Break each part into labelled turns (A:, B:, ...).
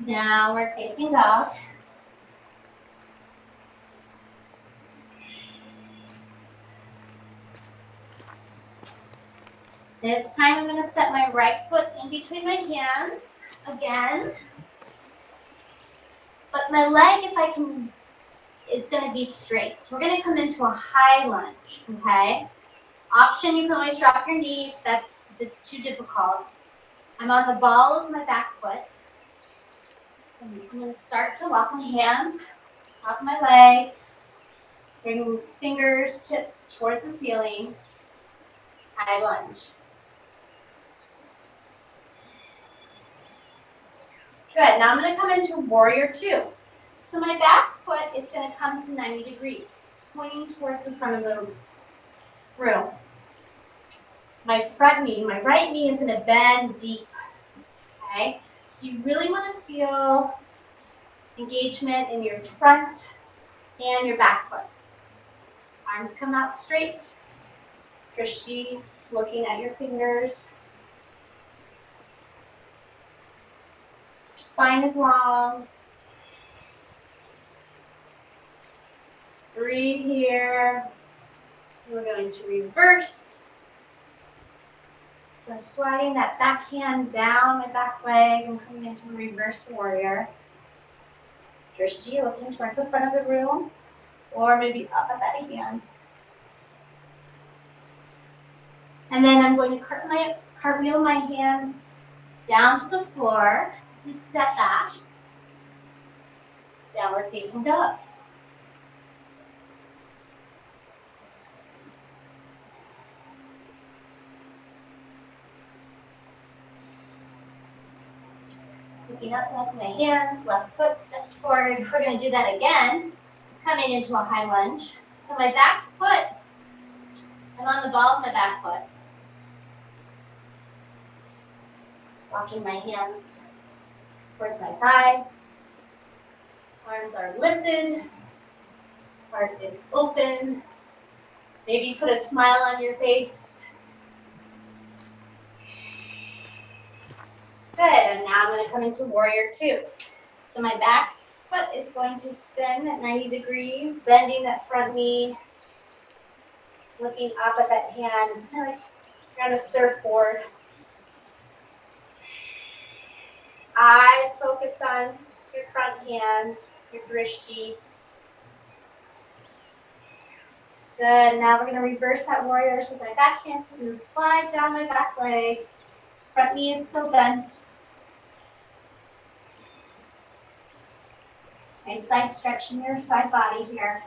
A: Downward facing dog. This time I'm going to step my right foot in between my hands again. But my leg, if I can, is going to be straight. So we're going to come into a high lunge, okay? Option, you can always drop your knee if it's too difficult. I'm on the ball of my back foot. And I'm going to start to walk my hands off my leg. Bring fingers, tips towards the ceiling. High lunge. Good. Now I'm going to come into warrior two. So my back foot is going to come to 90 degrees, pointing towards the front of the room. My front knee, my right knee is going to bend deep. Okay? So you really want to feel engagement in your front and your back foot. Arms come out straight. Drishti, looking at your fingers. Your spine is long. Breathe here. We're going to reverse. So sliding that back hand down my back leg and coming into reverse warrior. Drishti, looking towards the front of the room, or maybe up at that hand. And then I'm going to cartwheel my hands down to the floor and step back. Downward facing dog. Looking up with my hands, left foot steps forward. We're going to do that again, coming into a high lunge. So my back foot, I'm on the ball of my back foot. Walking my hands towards my thighs. Arms are lifted. Heart is open. Maybe you put a smile on your face. Good, and now I'm going to come into warrior two. So my back foot is going to spin at 90 degrees, bending that front knee, looking up at that hand. It's kind of like you're on a surfboard. Eyes focused on your front hand, your drishti. Good, now we're going to reverse that warrior. So my back hand is going to slide down my back leg. Front knee is still bent. Nice side stretch in your side body here.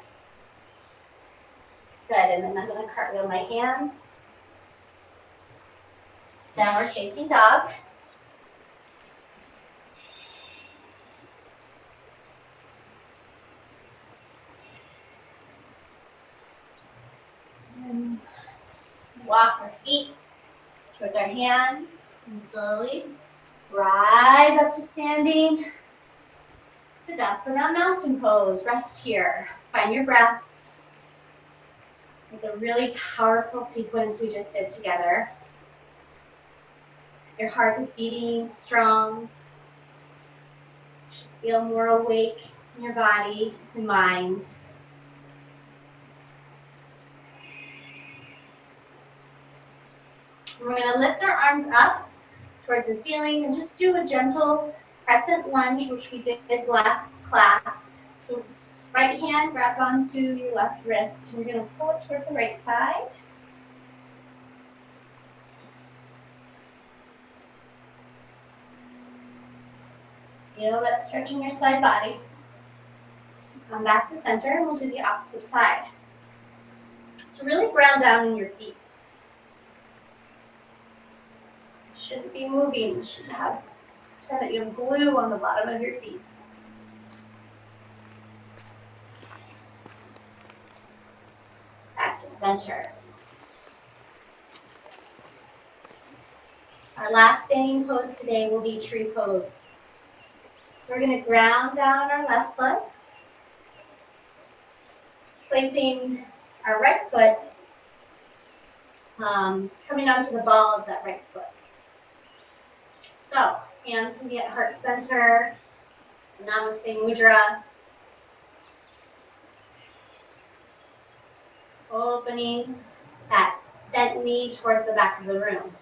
A: Good, and then I'm going to cartwheel my hands. Downward facing dog. And walk our feet towards our hands and slowly rise up to standing. Tadasana mountain pose. Rest here. Find your breath. It's a really powerful sequence we just did together. Your heart is beating strong. You should feel more awake in your body and mind. We're going to lift our arms up towards the ceiling and just do a gentle crescent lunge, which we did last class. So right hand grabs onto your left wrist. We're going to pull it towards the right side. Feel that stretch in your side body. Come back to center and we'll do the opposite side. So really ground down in your feet. Shouldn't be moving. You should have that you have glue on the bottom of your feet. Back to center. Our last standing pose today will be tree pose. So we're going to ground down our left foot, placing our right foot coming onto the ball of that right foot. So hands can be at heart center. Namaste Mudra. Opening that bent knee towards the back of the room.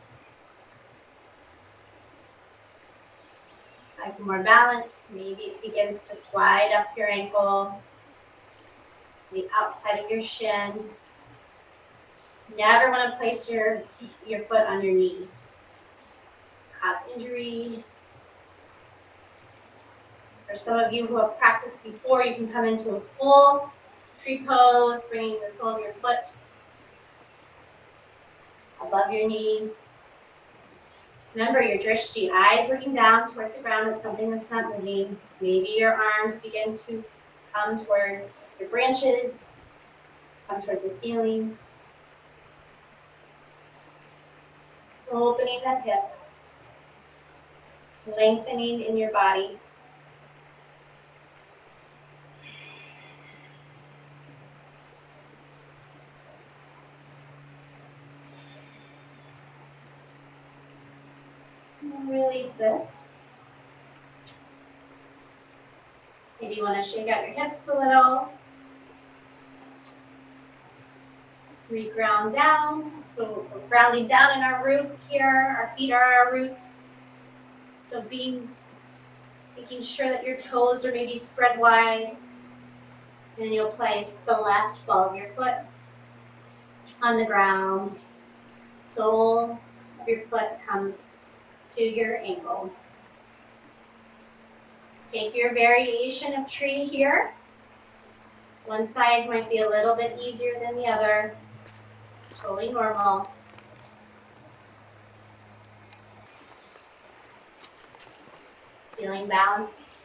A: Like more balance, maybe it begins to slide up your ankle, the outside of your shin. Never want to place your foot on your knee. Cause injury. For some of you who have practiced before, you can come into a full tree pose, bringing the sole of your foot above your knee. Remember your drishti, eyes looking down towards the ground at something that's not moving. Maybe your arms begin to come towards your branches, come towards the ceiling. Opening that hip, lengthening in your body. And release this. Maybe you want to shake out your hips a little. Re-ground down. So we're grounding down in our roots here. Our feet are our roots. So making sure that your toes are maybe spread wide. And then you'll place the left ball of your foot on the ground. Sole of your foot comes to your ankle. Take your variation of tree here. One side might be a little bit easier than the other. It's totally normal. Feeling balanced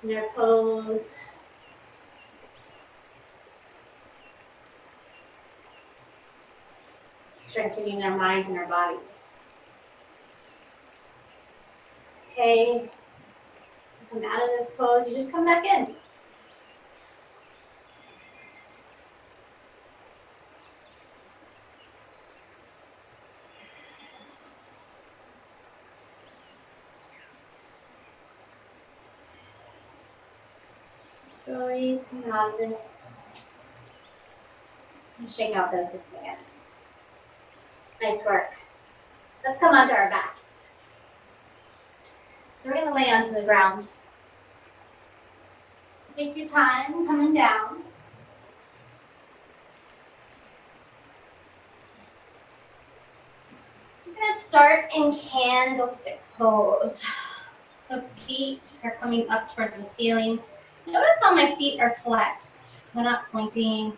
A: in your pose. Strengthening our mind and our body. Okay. Come out of this pose, you just come back in. Slowly come out of this. And shake out those hips again. Nice work. Let's come onto our backs. So we're going to lay onto the ground. Take your time coming down. I'm going to start in candlestick pose. So feet are coming up towards the ceiling. Notice how my feet are flexed. They're not pointing.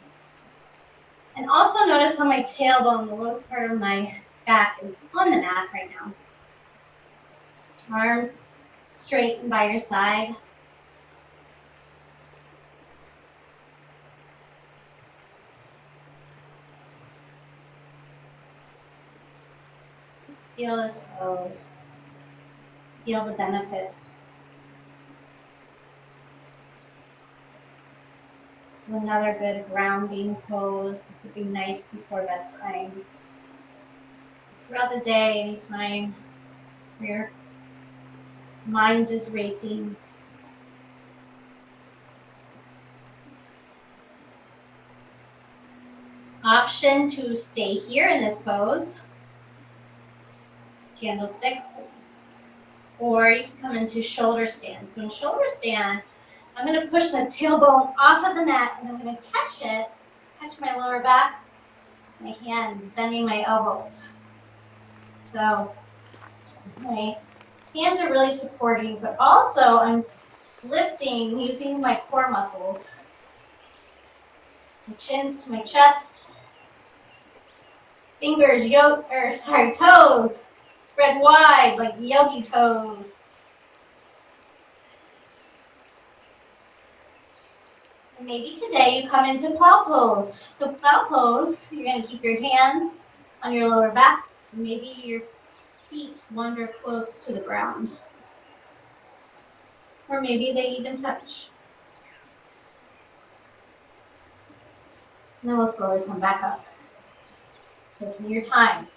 A: And also notice how my tailbone, the lowest part of my back, is on the mat right now. Arms straight and by your side. Just feel this pose. Feel the benefits. This is another good grounding pose. This would be nice before bedtime. Throughout the day, anytime your mind is racing. Option to stay here in this pose, candlestick, or you can come into shoulder stand. So in shoulder stand, I'm going to push the tailbone off of the mat and I'm going to catch my lower back, my hand, bending my elbows. So my hands are really supporting, but also I'm lifting using my core muscles. My chins to my chest. Fingers, toes spread wide like yogi toes. And maybe today you come into plow pose. So plow pose, you're going to keep your hands on your lower back. Maybe your feet wander close to the ground. Or maybe they even touch. And then we'll slowly come back up. Taking your time.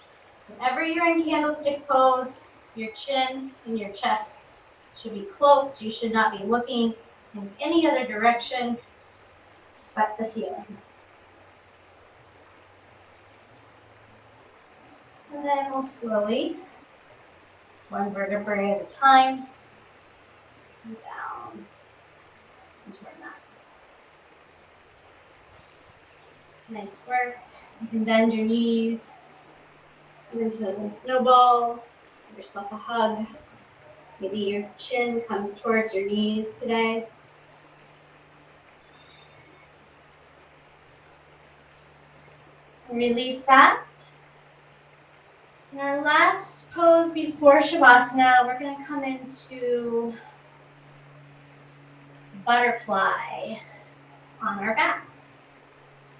A: Whenever you're in candlestick pose, your chin and your chest should be close. You should not be looking in any other direction but the ceiling. And then we'll slowly, one vertebrae at a time, down into our mats. Nice work. You can bend your knees, come into a snowball, give yourself a hug. Maybe your chin comes towards your knees today. And release that. In our last pose before Shavasana, we're going to come into butterfly on our backs.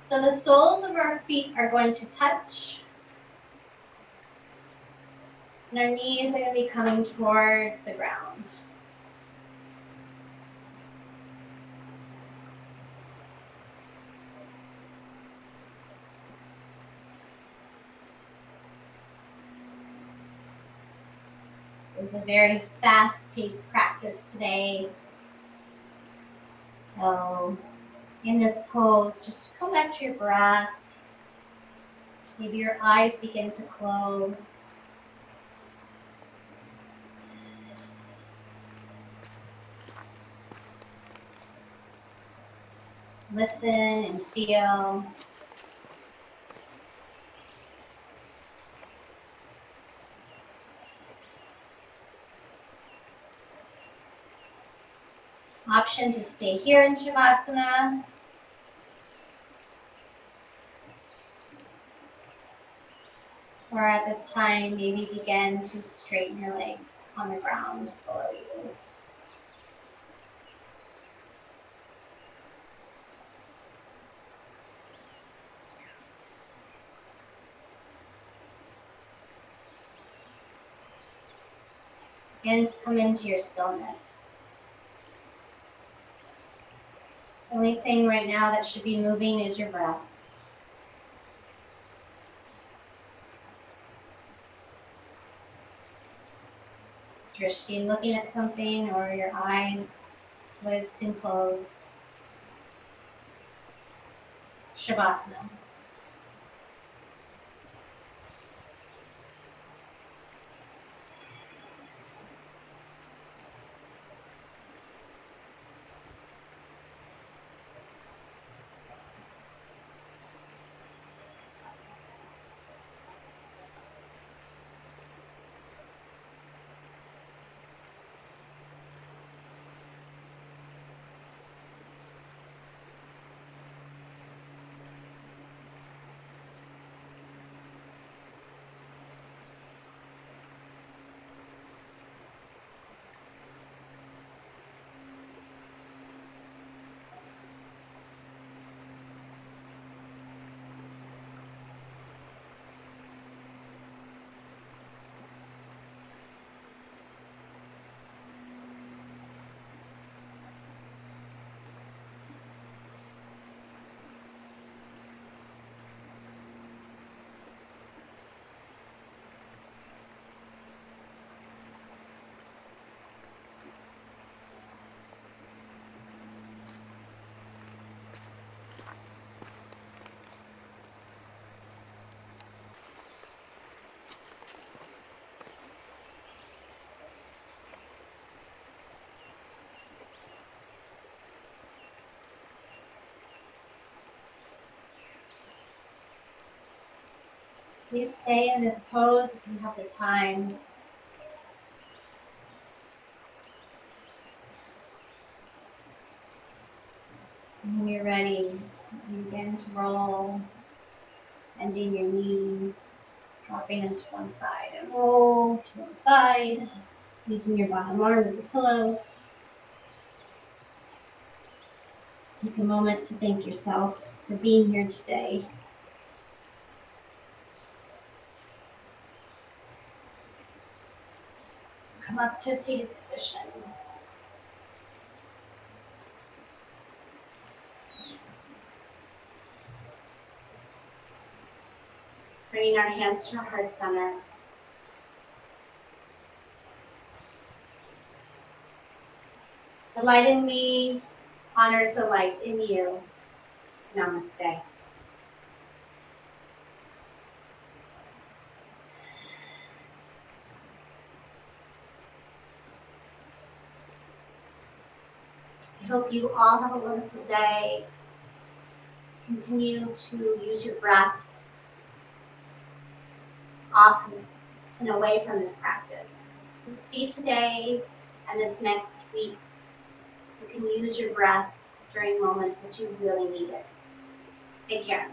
A: So the soles of our feet are going to touch. And our knees are going to be coming towards the ground. This is a very fast-paced practice today. So in this pose, just come back to your breath. Maybe your eyes begin to close. Listen and feel. Option to stay here in Shavasana. Or at this time, maybe begin to straighten your legs on the ground below you. Begin to come into your stillness. The only thing right now that should be moving is your breath. Drishti, looking at something, or your eyes, lids can close. Shavasana. Please stay in this pose if you have the time. And when you're ready, you begin to roll, bending your knees, dropping into one side and roll to one side, using your bottom arm as a pillow. Take a moment to thank yourself for being here today. Come up to a seated position. Bringing our hands to our heart center. The light in me honors the light in you. Namaste. I hope you all have a wonderful day. Continue to use your breath often and away from this practice. To see today and this next week, you can use your breath during moments that you really need it. Take care.